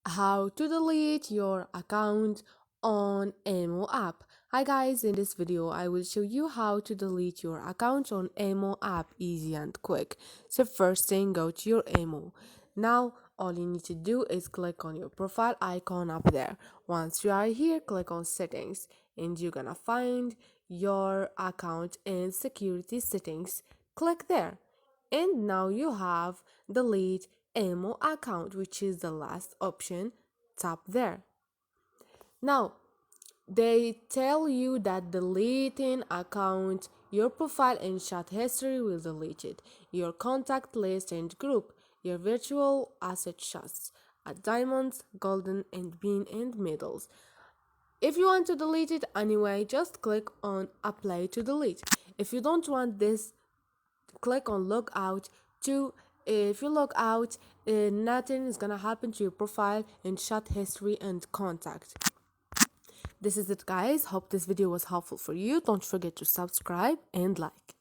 How to delete your account on Emo app. Hi guys, in this video I will show you how to delete your account on Emo app, easy and quick. So first thing, go to your Emo. Now all you need to do is click on your profile icon up there. Once you are here, click on settings and you're gonna find your account in security settings. Click there and now you have delete Emo account, which is the last option. Tap there. Now they tell you that deleting account, your profile and chat history will delete it, your contact list and group, your virtual asset chats at diamonds, golden and bean and medals. If you want to delete it anyway, just click on apply to delete. If you don't want this, click on log out to. If you log out, nothing is gonna happen to your profile and chat history and contact. This is it guys, hope this video was helpful for you. Don't forget to subscribe and like.